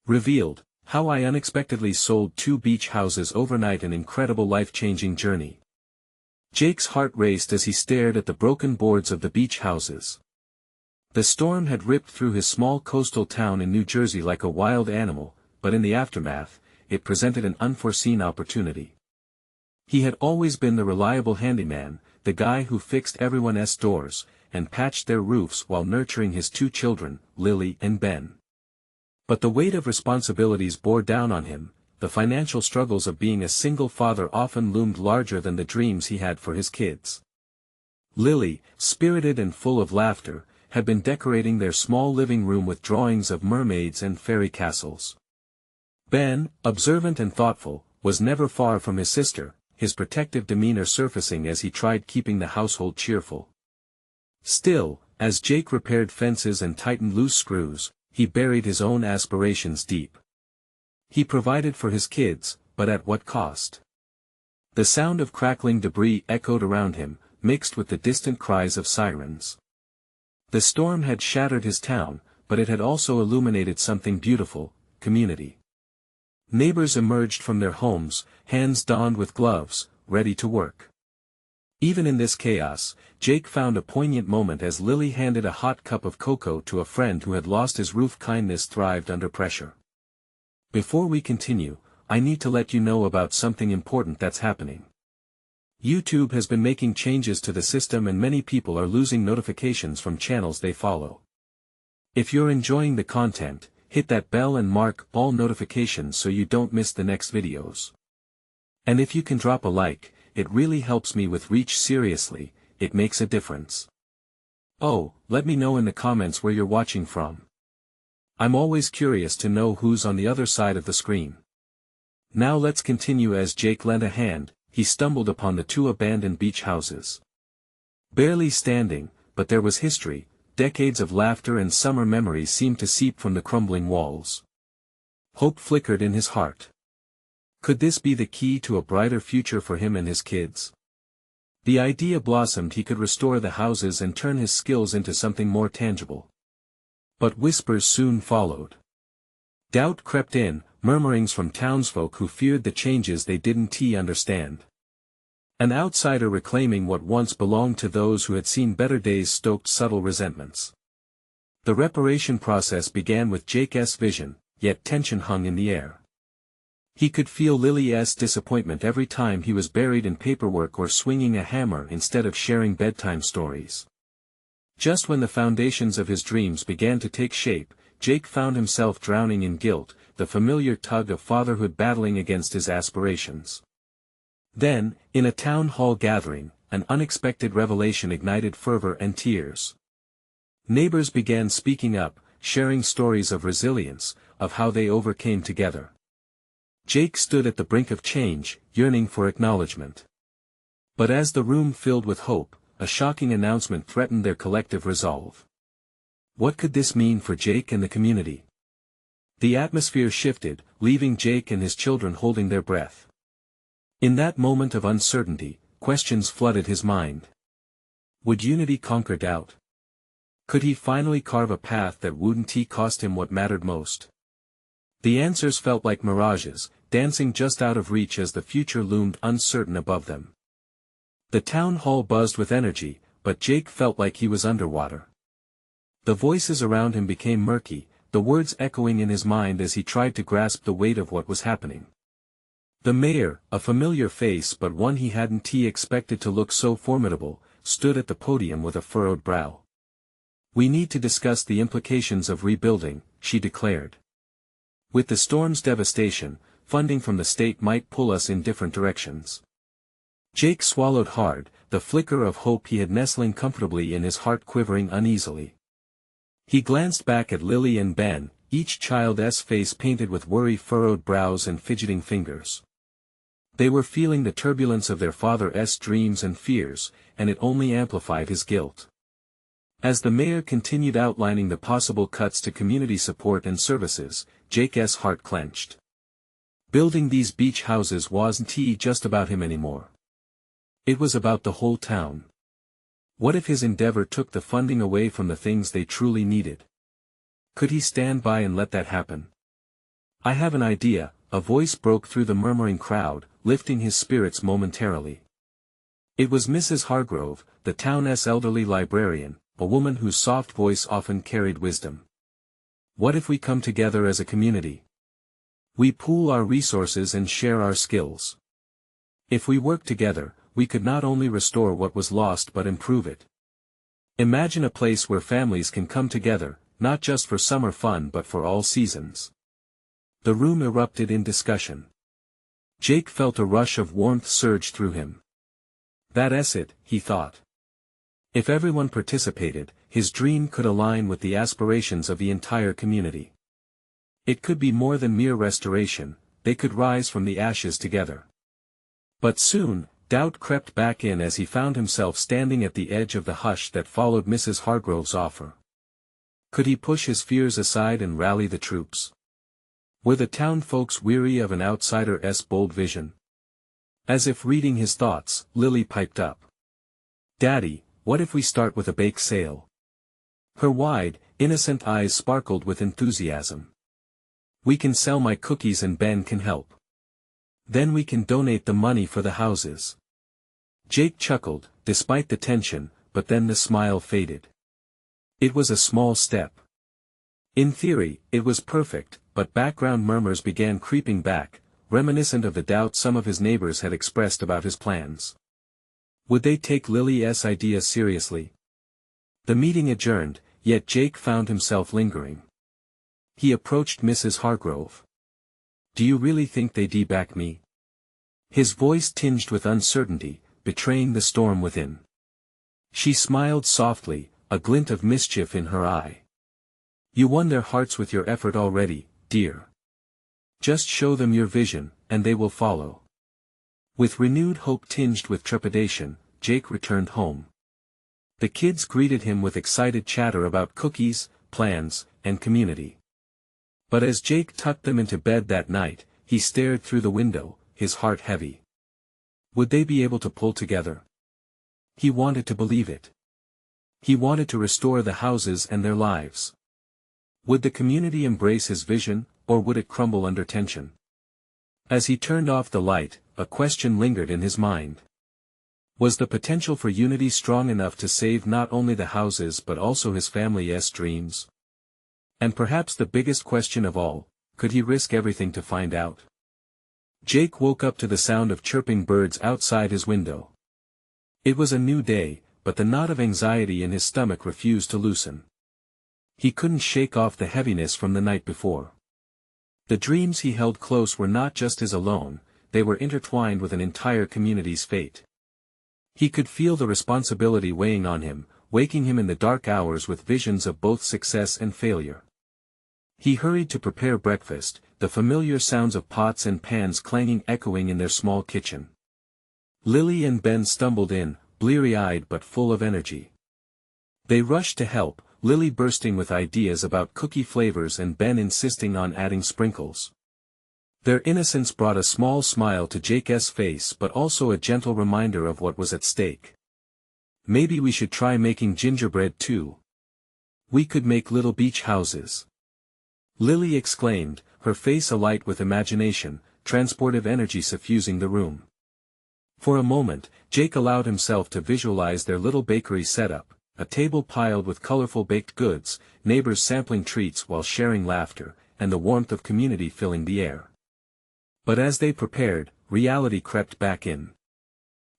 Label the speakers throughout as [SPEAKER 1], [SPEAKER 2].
[SPEAKER 1] Revealed, how I unexpectedly sold 2 beach houses overnight, an incredible life-changing journey. Jake's heart raced as he stared at the broken boards of the beach houses. The storm had ripped through his small coastal town in New Jersey like a wild animal, but in the aftermath, it presented an unforeseen opportunity. He had always been the reliable handyman, the guy who fixed everyone's doors, and patched their roofs while nurturing his 2 children, Lily and Ben. But the weight of responsibilities bore down on him. The financial struggles of being a single father often loomed larger than the dreams he had for his kids. Lily, spirited and full of laughter, had been decorating their small living room with drawings of mermaids and fairy castles. Ben, observant and thoughtful, was never far from his sister, his protective demeanor surfacing as he tried keeping the household cheerful. Still, as Jake repaired fences and tightened loose screws, he buried his own aspirations deep. He provided for his kids, but at what cost? The sound of crackling debris echoed around him, mixed with the distant cries of sirens. The storm had shattered his town, but it had also illuminated something beautiful: community. Neighbors emerged from their homes, hands donned with gloves, ready to work. Even in this chaos, Jake found a poignant moment as Lily handed a hot cup of cocoa to a friend who had lost his roof. Kindness thrived under pressure. Before we continue, I need to let you know about something important that's happening. YouTube has been making changes to the system and many people are losing notifications from channels they follow. If you're enjoying the content, hit that bell and mark all notifications so you don't miss the next videos. And if you can drop a like, it really helps me with reach. Seriously, it makes a difference. Oh, let me know in the comments where you're watching from. I'm always curious to know who's on the other side of the screen. Now let's continue. As Jake lent a hand, he stumbled upon the 2 abandoned beach houses. Barely standing, but there was history. Decades of laughter and summer memories seemed to seep from the crumbling walls. Hope flickered in his heart. Could this be the key to a brighter future for him and his kids? The idea blossomed: he could restore the houses and turn his skills into something more tangible. But whispers soon followed. Doubt crept in, murmurings from townsfolk who feared the changes they didn't understand. An outsider reclaiming what once belonged to those who had seen better days stoked subtle resentments. The reparation process began with Jake's vision, yet tension hung in the air. He could feel Lily's disappointment every time he was buried in paperwork or swinging a hammer instead of sharing bedtime stories. Just when the foundations of his dreams began to take shape, Jake found himself drowning in guilt, the familiar tug of fatherhood battling against his aspirations. Then, in a town hall gathering, an unexpected revelation ignited fervor and tears. Neighbors began speaking up, sharing stories of resilience, of how they overcame together. Jake stood at the brink of change, yearning for acknowledgement. But as the room filled with hope, a shocking announcement threatened their collective resolve. What could this mean for Jake and the community? The atmosphere shifted, leaving Jake and his children holding their breath. In that moment of uncertainty, questions flooded his mind. Would unity conquer doubt? Could he finally carve a path that wouldn't cost him what mattered most? The answers felt like mirages, dancing just out of reach as the future loomed uncertain above them. The town hall buzzed with energy, but Jake felt like he was underwater. The voices around him became murky, the words echoing in his mind as he tried to grasp the weight of what was happening. The mayor, a familiar face but one he hadn't expected to look so formidable, stood at the podium with a furrowed brow. "We need to discuss the implications of rebuilding," she declared. "With the storm's devastation, funding from the state might pull us in different directions." Jake swallowed hard, the flicker of hope he had nestling comfortably in his heart quivering uneasily. He glanced back at Lily and Ben, each child's face painted with worry-furrowed brows and fidgeting fingers. They were feeling the turbulence of their father's dreams and fears, and it only amplified his guilt. As the mayor continued outlining the possible cuts to community support and services, Jake's heart clenched. Building these beach houses wasn't just about him anymore. It was about the whole town. What if his endeavor took the funding away from the things they truly needed? Could he stand by and let that happen? I have an idea, a voice broke through the murmuring crowd, lifting his spirits momentarily. It was Mrs. Hargrove, the town's elderly librarian, a woman whose soft voice often carried wisdom. What if we come together as a community? We pool our resources and share our skills. If we work together, we could not only restore what was lost but improve it. Imagine a place where families can come together, not just for summer fun but for all seasons. The room erupted in discussion. Jake felt a rush of warmth surge through him. That's it, he thought. If everyone participated, his dream could align with the aspirations of the entire community. It could be more than mere restoration, they could rise from the ashes together. But soon, doubt crept back in as he found himself standing at the edge of the hush that followed Mrs. Hargrove's offer. Could he push his fears aside and rally the troops? Were the town folks weary of an outsider's bold vision? As if reading his thoughts, Lily piped up. "Daddy, what if we start with a bake sale?" Her wide, innocent eyes sparkled with enthusiasm. "We can sell my cookies and Ben can help. Then we can donate the money for the houses." Jake chuckled, despite the tension, but then the smile faded. It was a small step. In theory, it was perfect, but background murmurs began creeping back, reminiscent of the doubt some of his neighbors had expressed about his plans. Would they take Lily's idea seriously? The meeting adjourned, yet Jake found himself lingering. He approached Mrs. Hargrove. "Do you really think they'd back me?" His voice tinged with uncertainty, betraying the storm within. She smiled softly, a glint of mischief in her eye. "You won their hearts with your effort already, dear. Just show them your vision, and they will follow." With renewed hope tinged with trepidation, Jake returned home. The kids greeted him with excited chatter about cookies, plans, and community. But as Jake tucked them into bed that night, he stared through the window, his heart heavy. Would they be able to pull together? He wanted to believe it. He wanted to restore the houses and their lives. Would the community embrace his vision, or would it crumble under tension? As he turned off the light, a question lingered in his mind. Was the potential for unity strong enough to save not only the houses but also his family's dreams? And perhaps the biggest question of all, could he risk everything to find out? Jake woke up to the sound of chirping birds outside his window. It was a new day, but the knot of anxiety in his stomach refused to loosen. He couldn't shake off the heaviness from the night before. The dreams he held close were not just his alone, they were intertwined with an entire community's fate. He could feel the responsibility weighing on him, waking him in the dark hours with visions of both success and failure. He hurried to prepare breakfast, the familiar sounds of pots and pans clanging echoing in their small kitchen. Lily and Ben stumbled in, bleary-eyed but full of energy. They rushed to help, Lily bursting with ideas about cookie flavors and Ben insisting on adding sprinkles. Their innocence brought a small smile to Jake's face but also a gentle reminder of what was at stake. Maybe we should try making gingerbread too. We could make little beach houses. Lily exclaimed, her face alight with imagination, transportive energy suffusing the room. For a moment, Jake allowed himself to visualize their little bakery setup, a table piled with colorful baked goods, neighbors sampling treats while sharing laughter, and the warmth of community filling the air. But as they prepared, reality crept back in.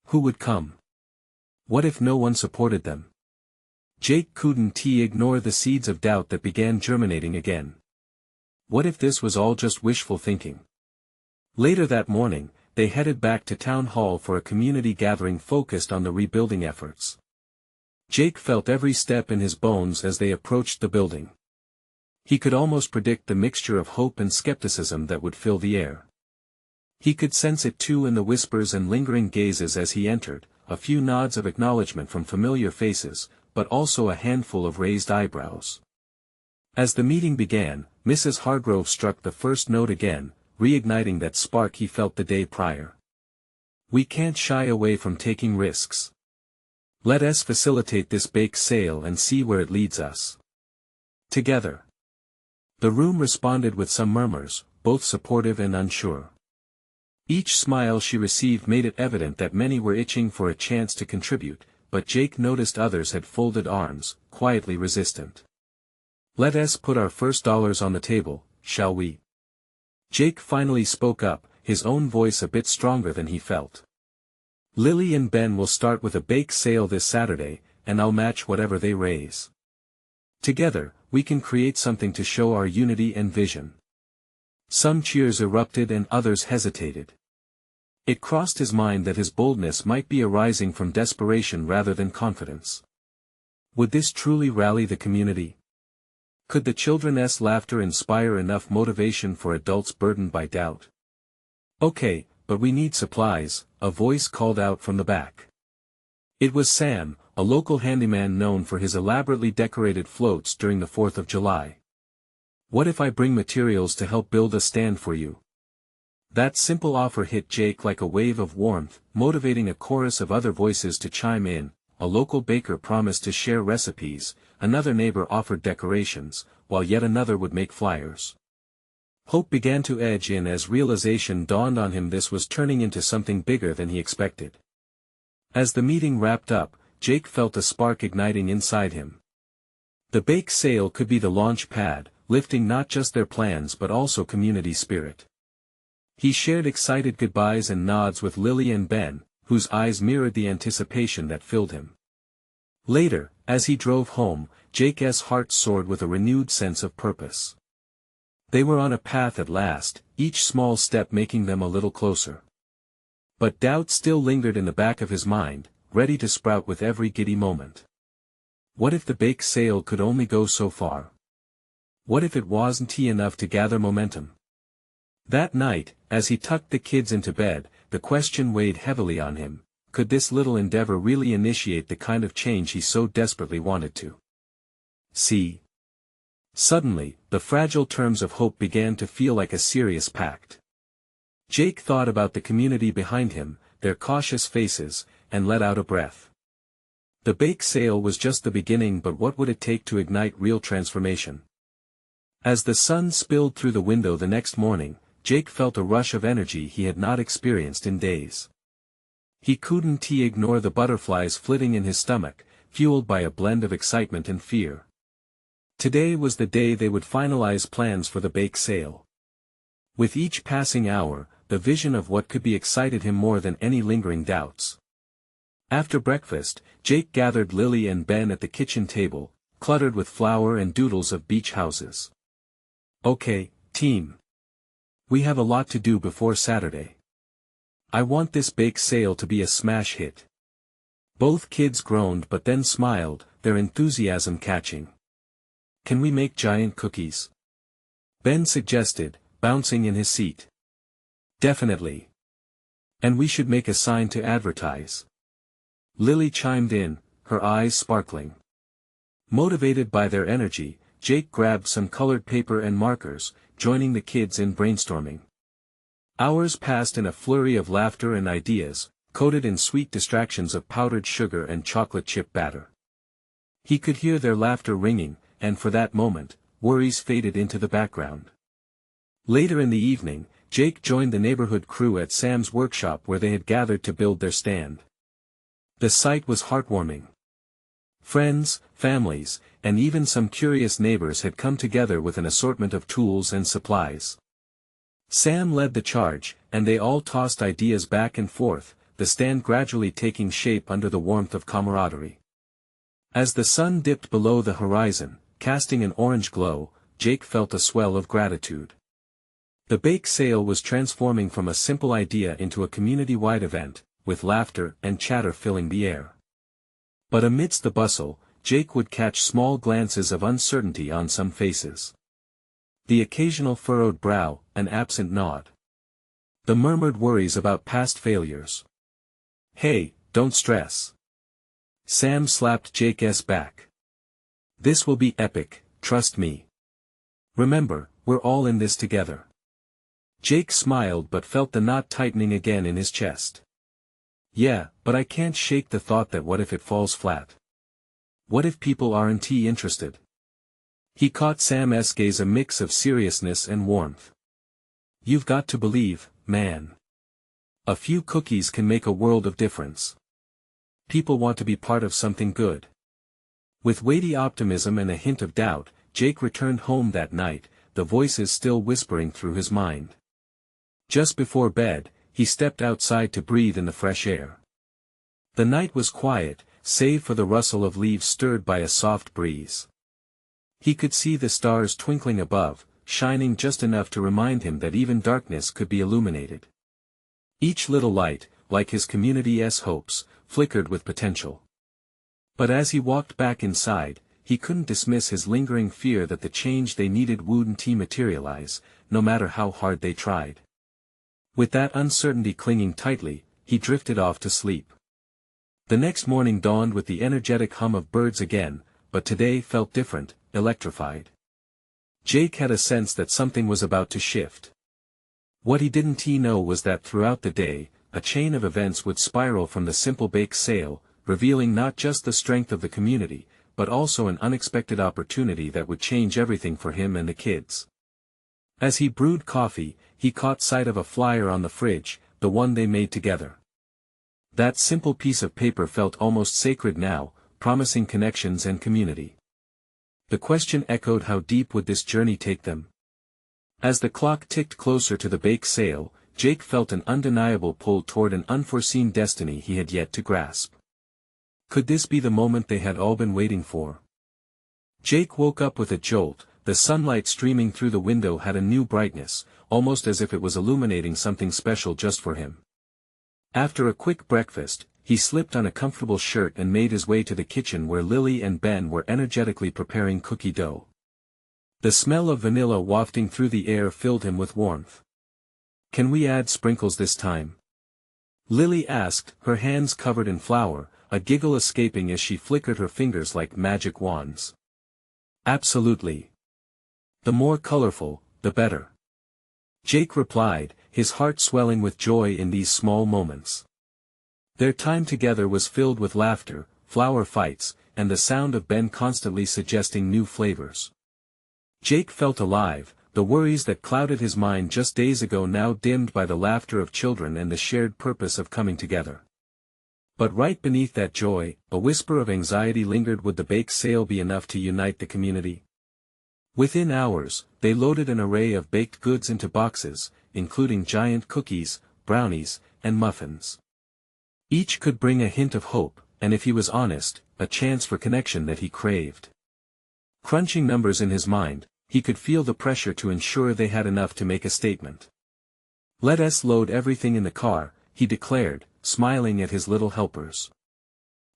[SPEAKER 1] Who would come? What if no one supported them? Jake couldn't ignore the seeds of doubt that began germinating again. What if this was all just wishful thinking? Later that morning, they headed back to town hall for a community gathering focused on the rebuilding efforts. Jake felt every step in his bones as they approached the building. He could almost predict the mixture of hope and skepticism that would fill the air. He could sense it too in the whispers and lingering gazes as he entered, a few nods of acknowledgement from familiar faces, but also a handful of raised eyebrows. As the meeting began, Mrs. Hargrove struck the first note again, reigniting that spark he felt the day prior. We can't shy away from taking risks. Let us facilitate this bake sale and see where it leads us. Together. The room responded with some murmurs, both supportive and unsure. Each smile she received made it evident that many were itching for a chance to contribute, but Jake noticed others had folded arms, quietly resistant. "Let us put our first dollars on the table, shall we?" Jake finally spoke up, his own voice a bit stronger than he felt. "Lily and Ben will start with a bake sale this Saturday, and I'll match whatever they raise. Together, we can create something to show our unity and vision." Some cheers erupted and others hesitated. It crossed his mind that his boldness might be arising from desperation rather than confidence. Would this truly rally the community? Could the children's laughter inspire enough motivation for adults burdened by doubt? "Okay, but we need supplies," a voice called out from the back. It was Sam, a local handyman known for his elaborately decorated floats during the 4th of July. "What if I bring materials to help build a stand for you?" That simple offer hit Jake like a wave of warmth, motivating a chorus of other voices to chime in. A local baker promised to share recipes, another neighbor offered decorations, while yet another would make flyers. Hope began to edge in as realization dawned on him this was turning into something bigger than he expected. As the meeting wrapped up, Jake felt a spark igniting inside him. The bake sale could be the launch pad, lifting not just their plans but also community spirit. He shared excited goodbyes and nods with Lily and Ben, whose eyes mirrored the anticipation that filled him. Later, as he drove home, Jake's heart soared with a renewed sense of purpose. They were on a path at last, each small step making them a little closer. But doubt still lingered in the back of his mind, ready to sprout with every giddy moment. What if the bake sale could only go so far? What if it wasn't enough to gather momentum? That night, as he tucked the kids into bed, the question weighed heavily on him: could this little endeavor really initiate the kind of change he so desperately wanted to see? Suddenly, the fragile terms of hope began to feel like a serious pact. Jake thought about the community behind him, their cautious faces, and let out a breath. The bake sale was just the beginning, but what would it take to ignite real transformation? As the sun spilled through the window the next morning, Jake felt a rush of energy he had not experienced in days. He couldn't ignore the butterflies flitting in his stomach, fueled by a blend of excitement and fear. Today was the day they would finalize plans for the bake sale. With each passing hour, the vision of what could be excited him more than any lingering doubts. After breakfast, Jake gathered Lily and Ben at the kitchen table, cluttered with flour and doodles of beach houses. "Okay, team. We have a lot to do before Saturday. I want this bake sale to be a smash hit." Both kids groaned but then smiled, their enthusiasm catching. "Can we make giant cookies?" Ben suggested, bouncing in his seat. "Definitely. And we should make a sign to advertise." Lily chimed in, her eyes sparkling. Motivated by their energy, Jake grabbed some colored paper and markers, joining the kids in brainstorming. Hours passed in a flurry of laughter and ideas, coated in sweet distractions of powdered sugar and chocolate chip batter. He could hear their laughter ringing, and for that moment, worries faded into the background. Later in the evening, Jake joined the neighborhood crew at Sam's workshop where they had gathered to build their stand. The sight was heartwarming. Friends, families, and even some curious neighbors had come together with an assortment of tools and supplies. Sam led the charge, and they all tossed ideas back and forth, the stand gradually taking shape under the warmth of camaraderie. As the sun dipped below the horizon, casting an orange glow, Jake felt a swell of gratitude. The bake sale was transforming from a simple idea into a community-wide event, with laughter and chatter filling the air. But amidst the bustle, Jake would catch small glances of uncertainty on some faces. The occasional furrowed brow, an absent nod. The murmured worries about past failures. "Hey, don't stress." Sam slapped Jake's back. "This will be epic, trust me. Remember, we're all in this together." Jake smiled but felt the knot tightening again in his chest. "Yeah, but I can't shake the thought that what if it falls flat? What if people aren't interested?" He caught Sam's gaze, a mix of seriousness and warmth. You've got to believe, man. A few cookies can make a world of difference. People want to be part of something good. With weighty optimism and a hint of doubt, Jake returned home that night, the voices still whispering through his mind. Just before bed, he stepped outside to breathe in the fresh air. The night was quiet, save for the rustle of leaves stirred by a soft breeze. He could see the stars twinkling above, shining just enough to remind him that even darkness could be illuminated. Each little light, like his community's hopes, flickered with potential. But as he walked back inside, he couldn't dismiss his lingering fear that the change they needed wouldn't materialize, no matter how hard they tried. With that uncertainty clinging tightly, he drifted off to sleep. The next morning dawned with the energetic hum of birds again, but today felt different, electrified. Jake had a sense that something was about to shift. What he didn't know was that throughout the day, a chain of events would spiral from the simple bake sale, revealing not just the strength of the community, but also an unexpected opportunity that would change everything for him and the kids. As he brewed coffee, he caught sight of a flyer on the fridge, the one they made together. That simple piece of paper felt almost sacred now, promising connections and community. The question echoed: how deep would this journey take them? As the clock ticked closer to the bake sale, Jake felt an undeniable pull toward an unforeseen destiny he had yet to grasp. Could this be the moment they had all been waiting for? Jake woke up with a jolt. The sunlight streaming through the window had a new brightness, almost as if it was illuminating something special just for him. After a quick breakfast, he slipped on a comfortable shirt and made his way to the kitchen where Lily and Ben were energetically preparing cookie dough. The smell of vanilla wafting through the air filled him with warmth. "Can we add sprinkles this time?" Lily asked, her hands covered in flour, a giggle escaping as she flickered her fingers like magic wands. "Absolutely. The more colorful, the better," Jake replied, his heart swelling with joy in these small moments. Their time together was filled with laughter, flour fights, and the sound of Ben constantly suggesting new flavors. Jake felt alive, the worries that clouded his mind just days ago now dimmed by the laughter of children and the shared purpose of coming together. But right beneath that joy, a whisper of anxiety lingered. Would the bake sale be enough to unite the community? Within hours, they loaded an array of baked goods into boxes, including giant cookies, brownies, and muffins. Each could bring a hint of hope, and if he was honest, a chance for connection that he craved. Crunching numbers in his mind, he could feel the pressure to ensure they had enough to make a statement. "Let us load everything in the car," he declared, smiling at his little helpers.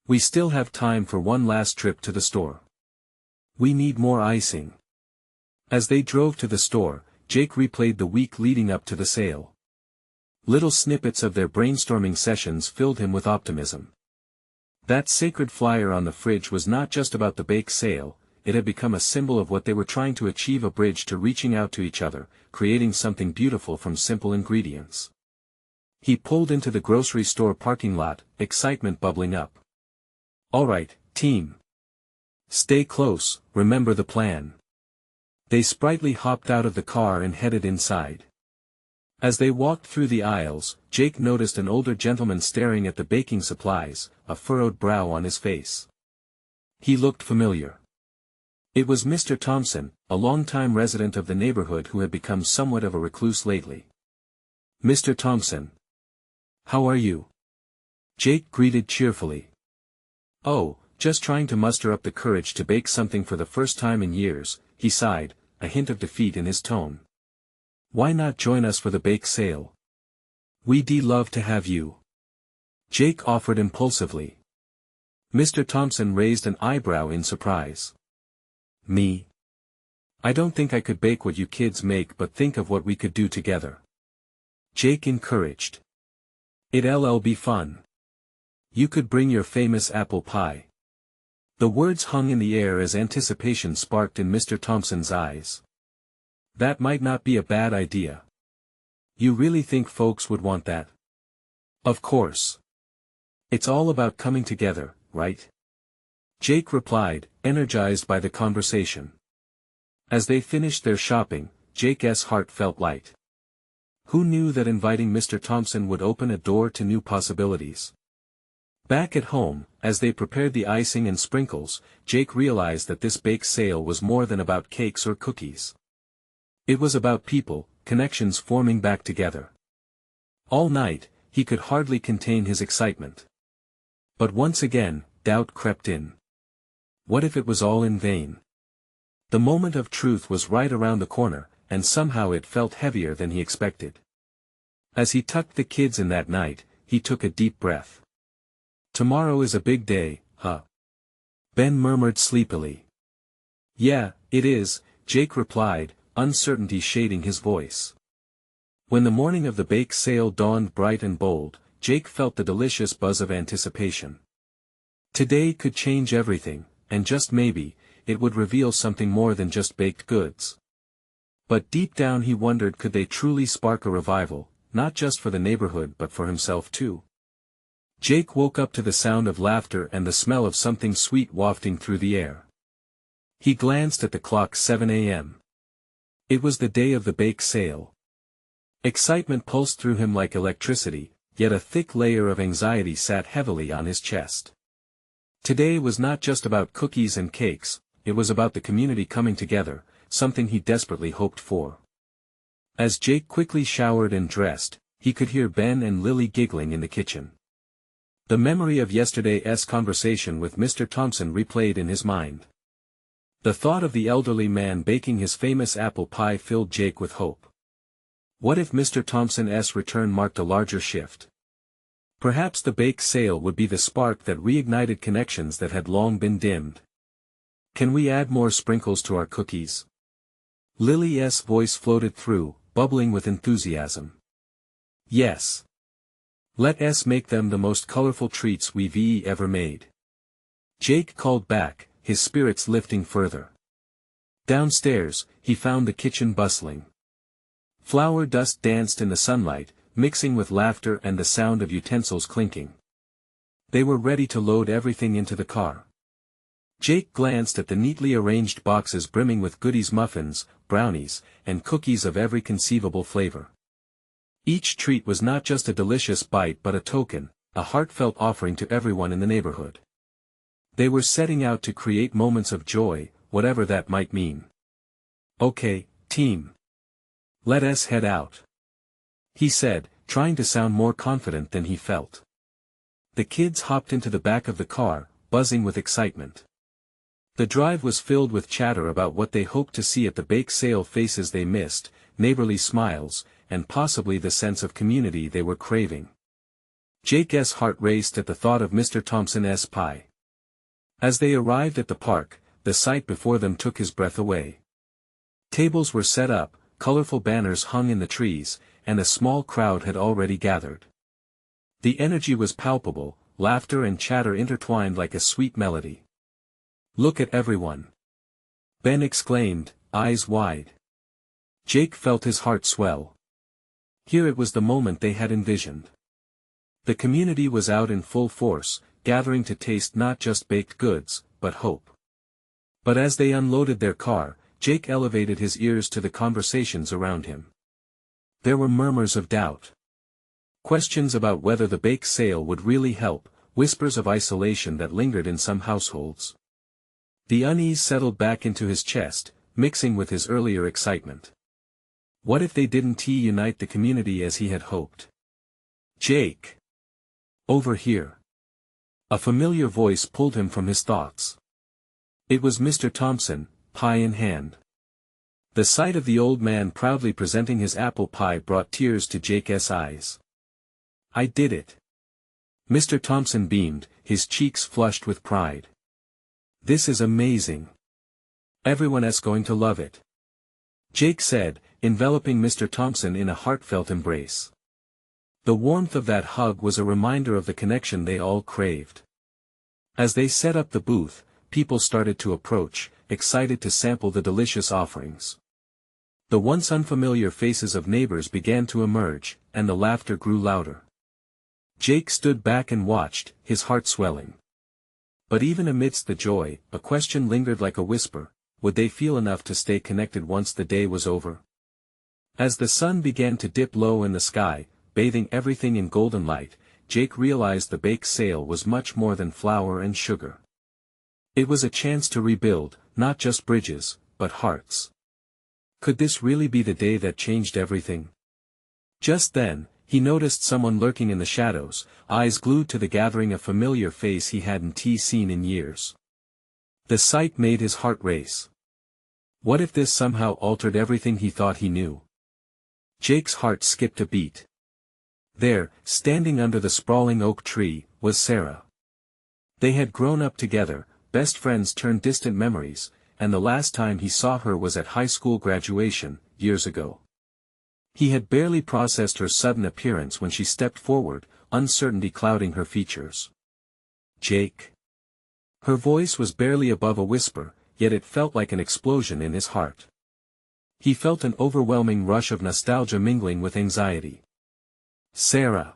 [SPEAKER 1] "We still have time for one last trip to the store. We need more icing." As they drove to the store, Jake replayed the week leading up to the sale. Little snippets of their brainstorming sessions filled him with optimism. That sacred flyer on the fridge was not just about the bake sale, it had become a symbol of what they were trying to achieve: a bridge to reaching out to each other, creating something beautiful from simple ingredients. He pulled into the grocery store parking lot, excitement bubbling up. "All right, team. Stay close, remember the plan." They sprightly hopped out of the car and headed inside. As they walked through the aisles, Jake noticed an older gentleman staring at the baking supplies, a furrowed brow on his face. He looked familiar. It was Mr. Thompson, a longtime resident of the neighborhood who had become somewhat of a recluse lately. "Mr. Thompson. How are you?" Jake greeted cheerfully. "Oh, just trying to muster up the courage to bake something for the first time in years," he sighed, a hint of defeat in his tone. "Why not join us for the bake sale? We'd love to have you," Jake offered impulsively. Mr. Thompson raised an eyebrow in surprise. "Me? I don't think I could bake what you kids make, but think of what we could do together," Jake encouraged. "It'll be fun. You could bring your famous apple pie." The words hung in the air as anticipation sparked in Mr. Thompson's eyes. "That might not be a bad idea. You really think folks would want that?" "Of course. It's all about coming together, right?" Jake replied, energized by the conversation. As they finished their shopping, Jake's heart felt light. Who knew that inviting Mr. Thompson would open a door to new possibilities? Back at home, as they prepared the icing and sprinkles, Jake realized that this bake sale was more than about cakes or cookies. It was about people, connections forming back together. All night, he could hardly contain his excitement. But once again, doubt crept in. What if it was all in vain? The moment of truth was right around the corner, and somehow it felt heavier than he expected. As he tucked the kids in that night, he took a deep breath. Tomorrow is a big day, huh? Ben murmured sleepily. Yeah, it is, Jake replied, uncertainty shading his voice. When the morning of the bake sale dawned bright and bold, Jake felt the delicious buzz of anticipation. Today could change everything, and just maybe, it would reveal something more than just baked goods. But deep down he wondered, could they truly spark a revival, not just for the neighborhood but for himself too? Jake woke up to the sound of laughter and the smell of something sweet wafting through the air. He glanced at the clock. 7 a.m. It was the day of the bake sale. Excitement pulsed through him like electricity, yet a thick layer of anxiety sat heavily on his chest. Today was not just about cookies and cakes, it was about the community coming together, something he desperately hoped for. As Jake quickly showered and dressed, he could hear Ben and Lily giggling in the kitchen. The memory of yesterday's conversation with Mr. Thompson replayed in his mind. The thought of the elderly man baking his famous apple pie filled Jake with hope. What if Mr. Thompson's return marked a larger shift? Perhaps the bake sale would be the spark that reignited connections that had long been dimmed. Can we add more sprinkles to our cookies? Lily's voice floated through, bubbling with enthusiasm. Yes. Let us make them the most colorful treats we've ever made. Jake called back, his spirits lifting further. Downstairs, he found the kitchen bustling. Flour dust danced in the sunlight, mixing with laughter and the sound of utensils clinking. They were ready to load everything into the car. Jake glanced at the neatly arranged boxes brimming with goodies, muffins, brownies, and cookies of every conceivable flavor. Each treat was not just a delicious bite but a token, a heartfelt offering to everyone in the neighborhood. They were setting out to create moments of joy, whatever that might mean. Okay, team. Let us head out, he said, trying to sound more confident than he felt. The kids hopped into the back of the car, buzzing with excitement. The drive was filled with chatter about what they hoped to see at the bake sale, faces they missed, neighborly smiles, and possibly the sense of community they were craving. Jake's heart raced at the thought of Mr. Thompson's pie. As they arrived at the park, the sight before them took his breath away. Tables were set up, colorful banners hung in the trees, and a small crowd had already gathered. The energy was palpable, laughter and chatter intertwined like a sweet melody. Look at everyone! Ben exclaimed, eyes wide. Jake felt his heart swell. Here it was, the moment they had envisioned. The community was out in full force, gathering to taste not just baked goods, but hope. But as they unloaded their car, Jake elevated his ears to the conversations around him. There were murmurs of doubt. Questions about whether the bake sale would really help, whispers of isolation that lingered in some households. The unease settled back into his chest, mixing with his earlier excitement. What if they didn't unite the community as he had hoped? Jake! Over here! A familiar voice pulled him from his thoughts. It was Mr. Thompson, pie in hand. The sight of the old man proudly presenting his apple pie brought tears to Jake's eyes. I did it! Mr. Thompson beamed, his cheeks flushed with pride. This is amazing! Everyone's going to love it! Jake said, enveloping Mr. Thompson in a heartfelt embrace. The warmth of that hug was a reminder of the connection they all craved. As they set up the booth, people started to approach, excited to sample the delicious offerings. The once unfamiliar faces of neighbors began to emerge, and the laughter grew louder. Jake stood back and watched, his heart swelling. But even amidst the joy, a question lingered like a whisper: would they feel enough to stay connected once the day was over? As the sun began to dip low in the sky, bathing everything in golden light, Jake realized the bake sale was much more than flour and sugar. It was a chance to rebuild, not just bridges, but hearts. Could this really be the day that changed everything? Just then, he noticed someone lurking in the shadows, eyes glued to the gathering, a familiar face he hadn't seen in years. The sight made his heart race. What if this somehow altered everything he thought he knew? Jake's heart skipped a beat. There, standing under the sprawling oak tree, was Sarah. They had grown up together, best friends turned distant memories, and the last time he saw her was at high school graduation, years ago. He had barely processed her sudden appearance when she stepped forward, uncertainty clouding her features. "Jake." Her voice was barely above a whisper, yet it felt like an explosion in his heart. He felt an overwhelming rush of nostalgia mingling with anxiety. "Sarah.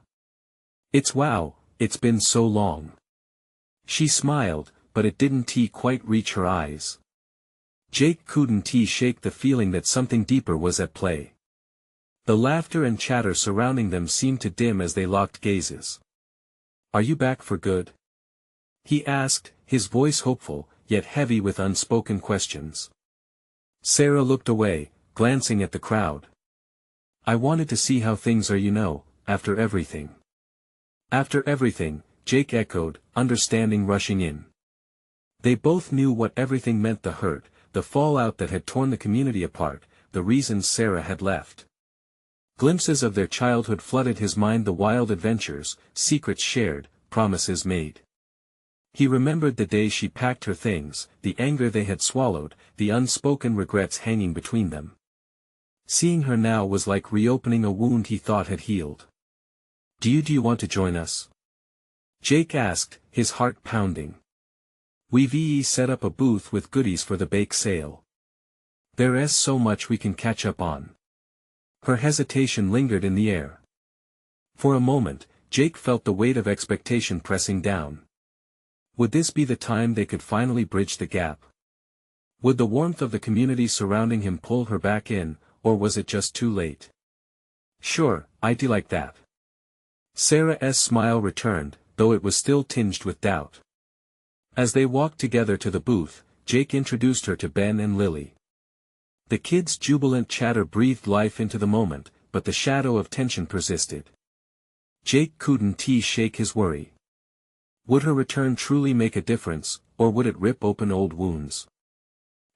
[SPEAKER 1] It's been so long." She smiled, but it didn't quite reach her eyes. Jake couldn't shake the feeling that something deeper was at play. The laughter and chatter surrounding them seemed to dim as they locked gazes. "Are you back for good?" he asked, his voice hopeful, yet heavy with unspoken questions. Sarah looked away, glancing at the crowd. "I wanted to see how things are, after everything." "After everything," Jake echoed, understanding rushing in. They both knew what everything meant: the hurt, the fallout that had torn the community apart, the reasons Sarah had left. Glimpses of their childhood flooded his mind: the wild adventures, secrets shared, promises made. He remembered the day she packed her things, the anger they had swallowed, the unspoken regrets hanging between them. Seeing her now was like reopening a wound he thought had healed. Do you want to join us?" Jake asked, his heart pounding. "We've set up a booth with goodies for the bake sale. There's so much we can catch up on." Her hesitation lingered in the air. For a moment, Jake felt the weight of expectation pressing down. Would this be the time they could finally bridge the gap? Would the warmth of the community surrounding him pull her back in, or was it just too late? "Sure, I'd like that." Sarah's smile returned, though it was still tinged with doubt. As they walked together to the booth, Jake introduced her to Ben and Lily. The kids' jubilant chatter breathed life into the moment, but the shadow of tension persisted. Jake couldn't shake his worry. Would her return truly make a difference, or would it rip open old wounds?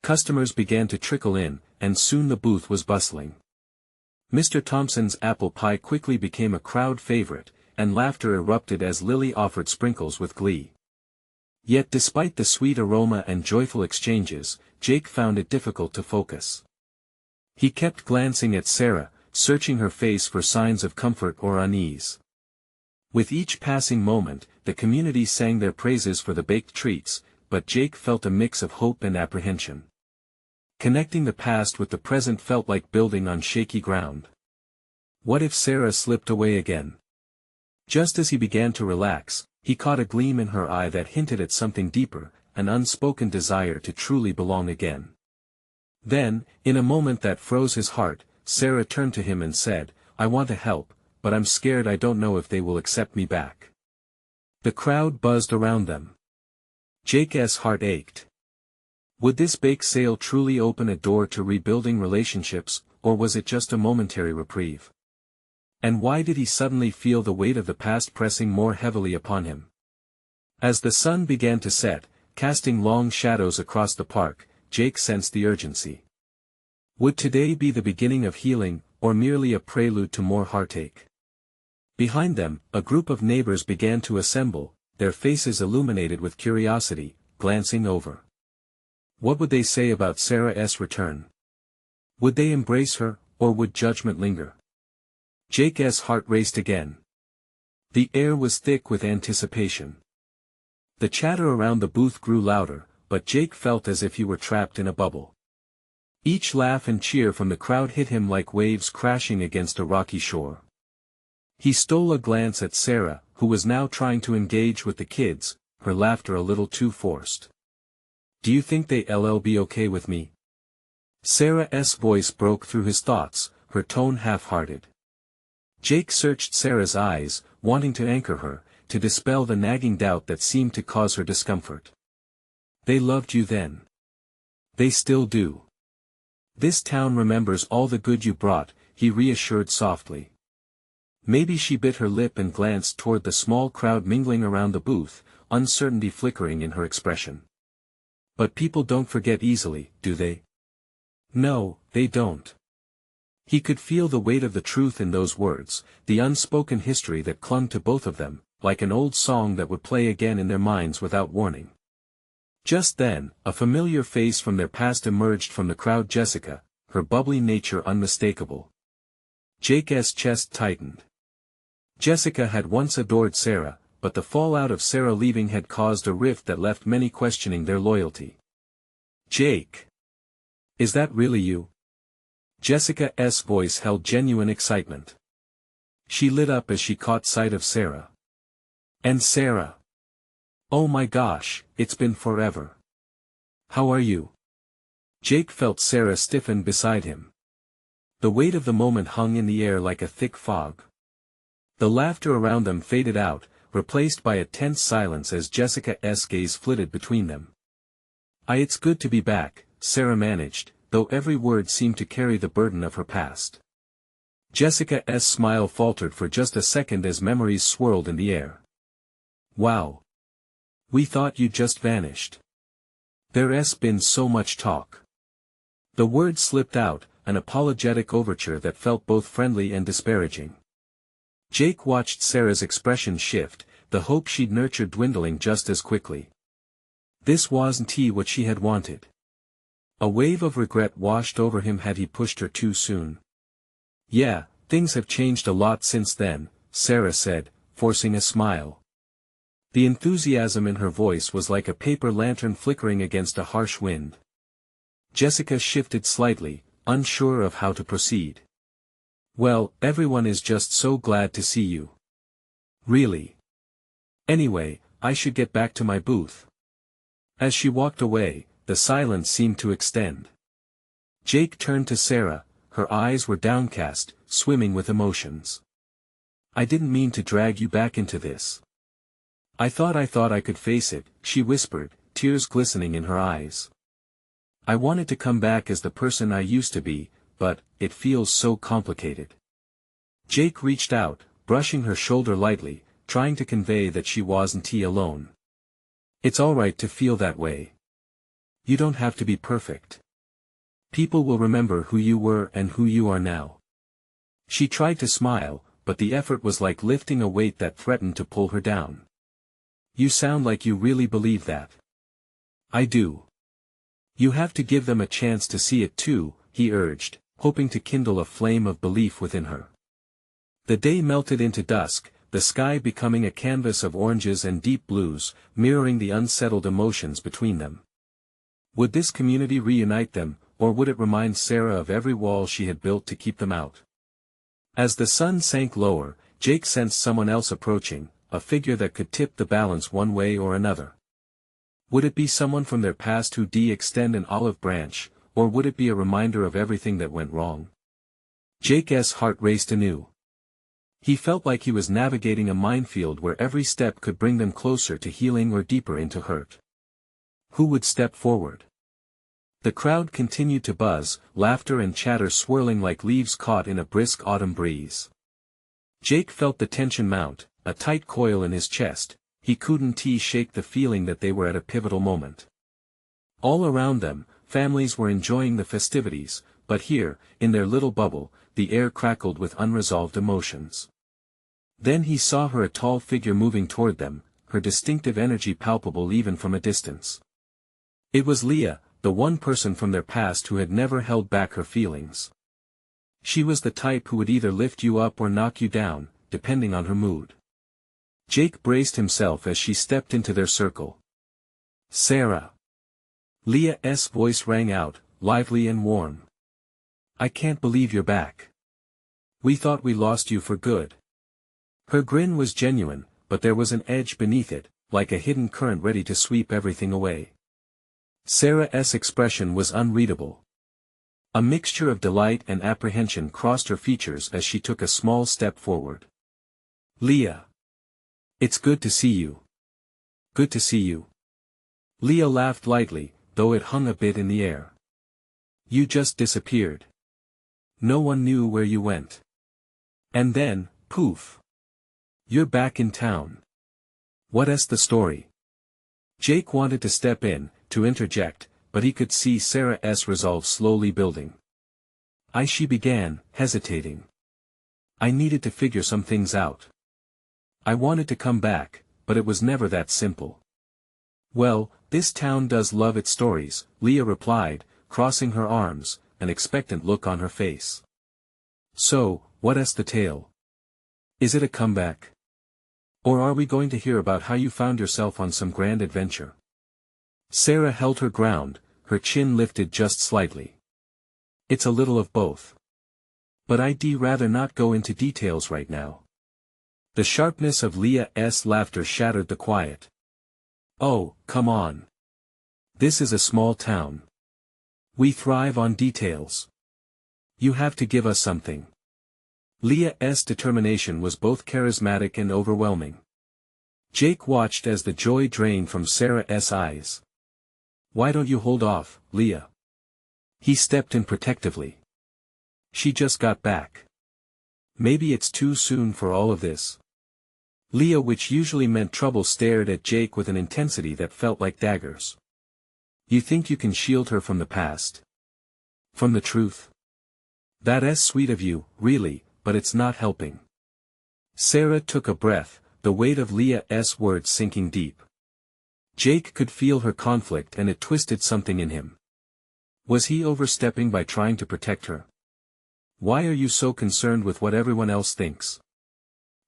[SPEAKER 1] Customers began to trickle in, and soon the booth was bustling. Mr. Thompson's apple pie quickly became a crowd favorite, and laughter erupted as Lily offered sprinkles with glee. Yet despite the sweet aroma and joyful exchanges, Jake found it difficult to focus. He kept glancing at Sarah, searching her face for signs of comfort or unease. With each passing moment, the community sang their praises for the baked treats, but Jake felt a mix of hope and apprehension. Connecting the past with the present felt like building on shaky ground. What if Sarah slipped away again? Just as he began to relax, he caught a gleam in her eye that hinted at something deeper, an unspoken desire to truly belong again. Then, in a moment that froze his heart, Sarah turned to him and said, "I want to help, but I'm scared I don't know if they will accept me back." The crowd buzzed around them. Jake's heart ached. Would this bake sale truly open a door to rebuilding relationships, or was it just a momentary reprieve? And why did he suddenly feel the weight of the past pressing more heavily upon him? As the sun began to set, casting long shadows across the park, Jake sensed the urgency. Would today be the beginning of healing, or merely a prelude to more heartache? Behind them, a group of neighbors began to assemble, their faces illuminated with curiosity, glancing over. What would they say about Sarah's return? Would they embrace her, or would judgment linger? Jake's heart raced again. The air was thick with anticipation. The chatter around the booth grew louder, but Jake felt as if he were trapped in a bubble. Each laugh and cheer from the crowd hit him like waves crashing against a rocky shore. He stole a glance at Sarah, who was now trying to engage with the kids, her laughter a little too forced. "Do you think they'll be okay with me?" Sarah's voice broke through his thoughts, her tone half-hearted. Jake searched Sarah's eyes, wanting to anchor her, to dispel the nagging doubt that seemed to cause her discomfort. They loved you then. They still do. This town remembers all the good you brought, he reassured softly. Maybe she bit her lip and glanced toward the small crowd mingling around the booth, uncertainty flickering in her expression. But people don't forget easily, do they? No, they don't. He could feel the weight of the truth in those words, the unspoken history that clung to both of them, like an old song that would play again in their minds without warning. Just then, a familiar face from their past emerged from the crowd. Jessica, her bubbly nature unmistakable. Jake's chest tightened. Jessica had once adored Sarah, but the fallout of Sarah leaving had caused a rift that left many questioning their loyalty. Jake! Is that really you? Jessica's voice held genuine excitement. She lit up as she caught sight of Sarah. And Sarah! Oh my gosh, it's been forever. How are you? Jake felt Sarah stiffen beside him. The weight of the moment hung in the air like a thick fog. The laughter around them faded out, replaced by a tense silence as Jessica's gaze flitted between them. It's good to be back, Sarah managed, though every word seemed to carry the burden of her past. Jessica's smile faltered for just a second as memories swirled in the air. Wow. We thought you just vanished. There's been so much talk. The word slipped out, an apologetic overture that felt both friendly and disparaging. Jake watched Sarah's expression shift, the hope she'd nurtured dwindling just as quickly. This wasn't what she had wanted. A wave of regret washed over him. Had he pushed her too soon? Yeah, things have changed a lot since then, Sarah said, forcing a smile. The enthusiasm in her voice was like a paper lantern flickering against a harsh wind. Jessica shifted slightly, unsure of how to proceed. Well, everyone is just so glad to see you. Really? Anyway, I should get back to my booth. As she walked away, the silence seemed to extend. Jake turned to Sarah, her eyes were downcast, swimming with emotions. I didn't mean to drag you back into this. I thought I could face it, she whispered, tears glistening in her eyes. I wanted to come back as the person I used to be, but it feels so complicated. Jake reached out, brushing her shoulder lightly, trying to convey that she wasn't alone. It's alright to feel that way. You don't have to be perfect. People will remember who you were and who you are now. She tried to smile, but the effort was like lifting a weight that threatened to pull her down. You sound like you really believe that. I do. You have to give them a chance to see it too, he urged, hoping to kindle a flame of belief within her. The day melted into dusk, the sky becoming a canvas of oranges and deep blues, mirroring the unsettled emotions between them. Would this community reunite them, or would it remind Sarah of every wall she had built to keep them out? As the sun sank lower, Jake sensed someone else approaching, a figure that could tip the balance one way or another. Would it be someone from their past who'd extend an olive branch, or would it be a reminder of everything that went wrong? Jake's heart raced anew. He felt like he was navigating a minefield where every step could bring them closer to healing or deeper into hurt. Who would step forward? The crowd continued to buzz, laughter and chatter swirling like leaves caught in a brisk autumn breeze. Jake felt the tension mount, a tight coil in his chest. He couldn't shake the feeling that they were at a pivotal moment. All around them, families were enjoying the festivities, but here, in their little bubble, the air crackled with unresolved emotions. Then he saw her, a tall figure moving toward them, her distinctive energy palpable even from a distance. It was Leah, the one person from their past who had never held back her feelings. She was the type who would either lift you up or knock you down, depending on her mood. Jake braced himself as she stepped into their circle. Sarah. Leah's voice rang out, lively and warm. I can't believe you're back. We thought we lost you for good. Her grin was genuine, but there was an edge beneath it, like a hidden current ready to sweep everything away. Sarah's expression was unreadable. A mixture of delight and apprehension crossed her features as she took a small step forward. Leah. It's good to see you. Good to see you. Leah laughed lightly, though it hung a bit in the air. You just disappeared. No one knew where you went. And then, poof. You're back in town. What's the story? Jake wanted to step in, to interject, but he could see Sarah's resolve slowly building. She began, hesitating. I needed to figure some things out. I wanted to come back, but it was never that simple. Well, this town does love its stories, Leah replied, crossing her arms, an expectant look on her face. So, what's the tale? Is it a comeback? Or are we going to hear about how you found yourself on some grand adventure? Sarah held her ground, her chin lifted just slightly. It's a little of both. But I'd rather not go into details right now. The sharpness of Leah's laughter shattered the quiet. Oh, come on. This is a small town. We thrive on details. You have to give us something. Leah's determination was both charismatic and overwhelming. Jake watched as the joy drained from Sarah's eyes. Why don't you hold off, Leah? He stepped in protectively. She just got back. Maybe it's too soon for all of this. Leah, which usually meant trouble, stared at Jake with an intensity that felt like daggers. You think you can shield her from the past? From the truth? That's sweet of you, really, but it's not helping. Sarah took a breath, the weight of Leah's words sinking deep. Jake could feel her conflict and it twisted something in him. Was he overstepping by trying to protect her? Why are you so concerned with what everyone else thinks?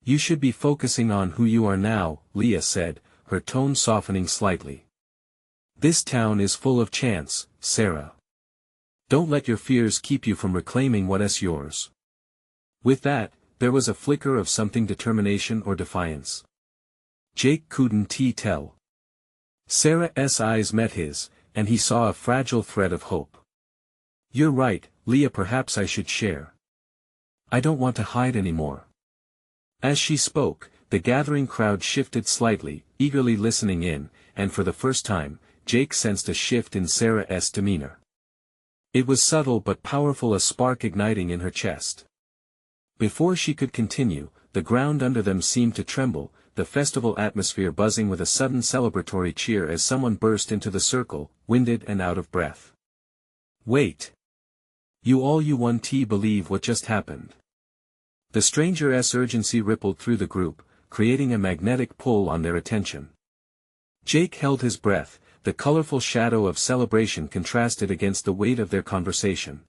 [SPEAKER 1] You should be focusing on who you are now, Leah said, her tone softening slightly. This town is full of chance, Sarah. Don't let your fears keep you from reclaiming what's yours. With that, there was a flicker of something, determination or defiance. Jake couldn't tell. Sarah's eyes met his, and he saw a fragile thread of hope. You're right, Leah, perhaps I should share. I don't want to hide anymore. As she spoke, the gathering crowd shifted slightly, eagerly listening in, and for the first time, Jake sensed a shift in Sarah's demeanor. It was subtle but powerful, a spark igniting in her chest. Before she could continue, the ground under them seemed to tremble, the festival atmosphere buzzing with a sudden celebratory cheer as someone burst into the circle, winded and out of breath. Wait. You won't believe what just happened. The stranger's urgency rippled through the group, creating a magnetic pull on their attention. Jake held his breath, the colorful shadow of celebration contrasted against the weight of their conversation.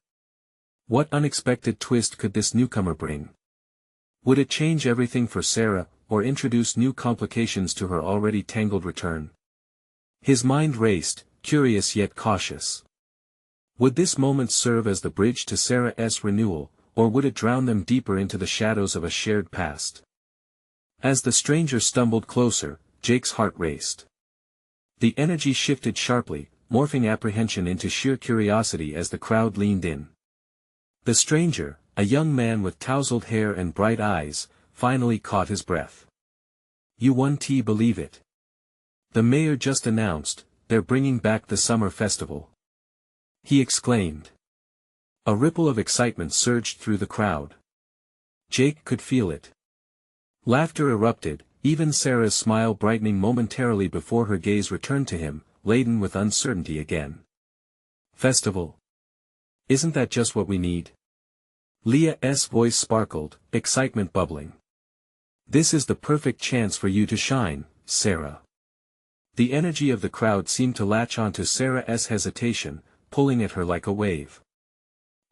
[SPEAKER 1] What unexpected twist could this newcomer bring? Would it change everything for Sarah, or introduce new complications to her already tangled return? His mind raced, curious yet cautious. Would this moment serve as the bridge to Sarah's renewal, or would it drown them deeper into the shadows of a shared past? As the stranger stumbled closer, Jake's heart raced. The energy shifted sharply, morphing apprehension into sheer curiosity as the crowd leaned in. The stranger, a young man with tousled hair and bright eyes, finally caught his breath. You won't believe it. The mayor just announced, they're bringing back the summer festival. He exclaimed. A ripple of excitement surged through the crowd. Jake could feel it. Laughter erupted, even Sarah's smile brightening momentarily before her gaze returned to him, laden with uncertainty again. Festival? Isn't that just what we need? Leah's voice sparkled, excitement bubbling. This is the perfect chance for you to shine, Sarah. The energy of the crowd seemed to latch onto Sarah's hesitation, pulling at her like a wave.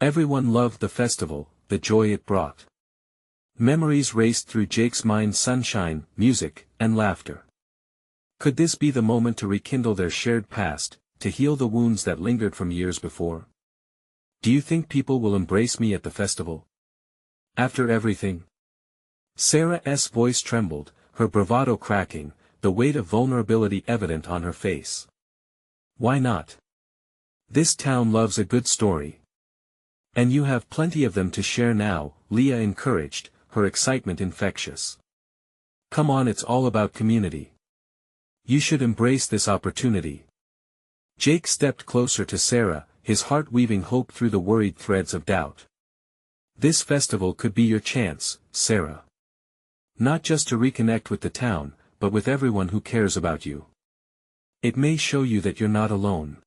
[SPEAKER 1] Everyone loved the festival, the joy it brought. Memories raced through Jake's mind: sunshine, music, and laughter. Could this be the moment to rekindle their shared past, to heal the wounds that lingered from years before? Do you think people will embrace me at the festival? After everything? Sarah's voice trembled, her bravado cracking, the weight of vulnerability evident on her face. Why not? This town loves a good story. And you have plenty of them to share now, Leah encouraged, her excitement infectious. Come on, it's all about community. You should embrace this opportunity. Jake stepped closer to Sarah, his heart weaving hope through the worried threads of doubt. This festival could be your chance, Sarah. Not just to reconnect with the town, but with everyone who cares about you. It may show you that you're not alone.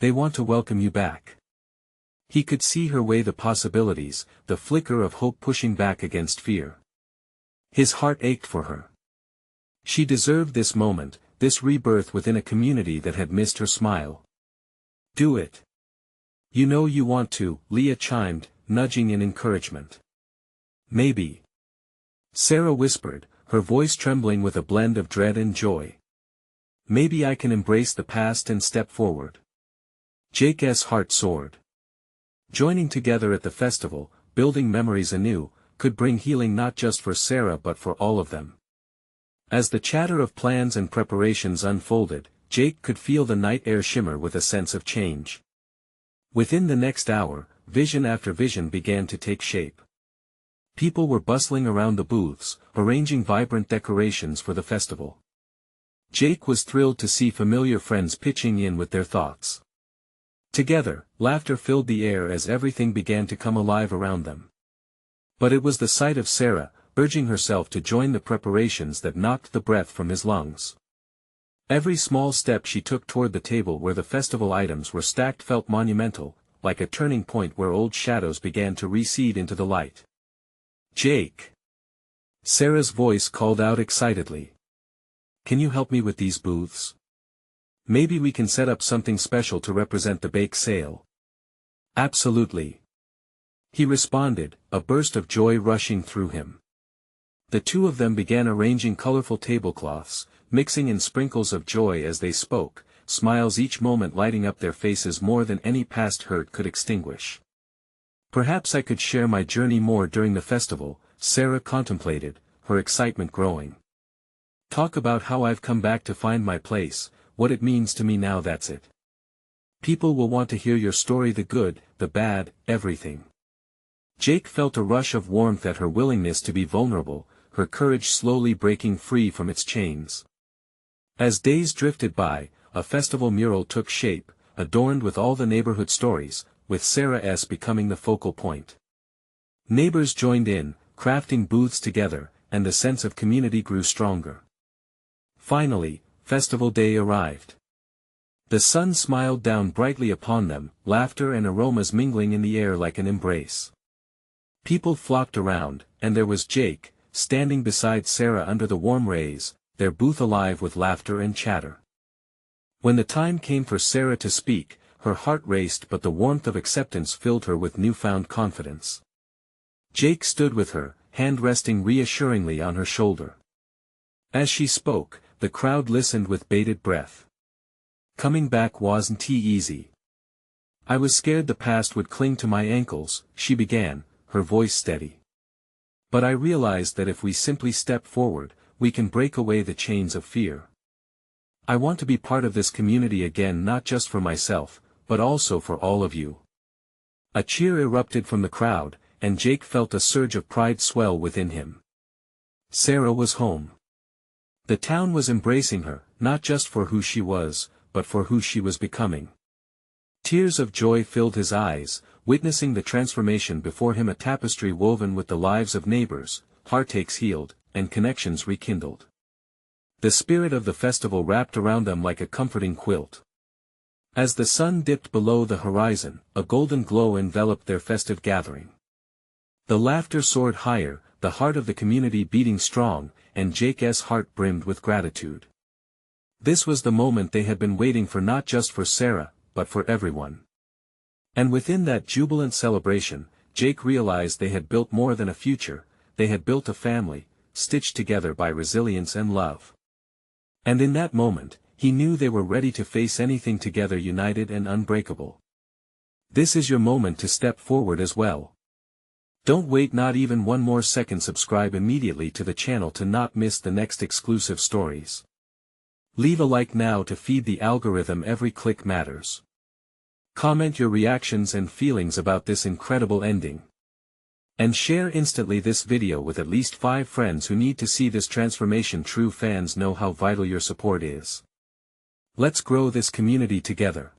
[SPEAKER 1] They want to welcome you back. He could see her weigh the possibilities, the flicker of hope pushing back against fear. His heart ached for her. She deserved this moment, this rebirth within a community that had missed her smile. Do it. You know you want to, Leah chimed, nudging in encouragement. Maybe. Sarah whispered, her voice trembling with a blend of dread and joy. Maybe I can embrace the past and step forward. Jake's heart soared. Joining together at the festival, building memories anew, could bring healing not just for Sarah but for all of them. As the chatter of plans and preparations unfolded, Jake could feel the night air shimmer with a sense of change. Within the next hour, vision after vision began to take shape. People were bustling around the booths, arranging vibrant decorations for the festival. Jake was thrilled to see familiar friends pitching in with their thoughts. Together, laughter filled the air as everything began to come alive around them. But it was the sight of Sarah, urging herself to join the preparations that knocked the breath from his lungs. Every small step she took toward the table where the festival items were stacked felt monumental, like a turning point where old shadows began to recede into the light. Jake! Sarah's voice called out excitedly. Can you help me with these booths? Maybe we can set up something special to represent the bake sale. Absolutely. He responded, a burst of joy rushing through him. The two of them began arranging colorful tablecloths, mixing in sprinkles of joy as they spoke, smiles each moment lighting up their faces more than any past hurt could extinguish. Perhaps I could share my journey more during the festival, Sarah contemplated, her excitement growing. Talk about how I've come back to find my place, what it means to me now, that's it. People will want to hear your story, the good, the bad, everything. Jake felt a rush of warmth at her willingness to be vulnerable, her courage slowly breaking free from its chains. As days drifted by, a festival mural took shape, adorned with all the neighborhood stories, with Sarah's becoming the focal point. Neighbors joined in, crafting booths together, and the sense of community grew stronger. Finally, festival day arrived. The sun smiled down brightly upon them, laughter and aromas mingling in the air like an embrace. People flocked around, and there was Jake, standing beside Sarah under the warm rays, their booth alive with laughter and chatter. When the time came for Sarah to speak, her heart raced, but the warmth of acceptance filled her with newfound confidence. Jake stood with her, hand resting reassuringly on her shoulder. As she spoke, the crowd listened with bated breath. Coming back wasn't easy. I was scared the past would cling to my ankles, she began, her voice steady. But I realized that if we simply step forward, we can break away the chains of fear. I want to be part of this community again, not just for myself, but also for all of you. A cheer erupted from the crowd, and Jake felt a surge of pride swell within him. Sarah was home. The town was embracing her, not just for who she was, but for who she was becoming. Tears of joy filled his eyes, witnessing the transformation before him, a tapestry woven with the lives of neighbors, heartaches healed, and connections rekindled. The spirit of the festival wrapped around them like a comforting quilt. As the sun dipped below the horizon, a golden glow enveloped their festive gathering. The laughter soared higher, the heart of the community beating strong, and Jake's heart brimmed with gratitude. This was the moment they had been waiting for, not just for Sarah, but for everyone. And within that jubilant celebration, Jake realized they had built more than a future, they had built a family, stitched together by resilience and love. And in that moment, he knew they were ready to face anything together, united and unbreakable. This is your moment to step forward as well. Don't wait not even one more second. Subscribe immediately to the channel to not miss the next exclusive stories. Leave a like now to feed the algorithm. Every click matters. Comment your reactions and feelings about this incredible ending. And share instantly this video with at least 5 friends who need to see this transformation. True fans know how vital your support is. Let's grow this community together.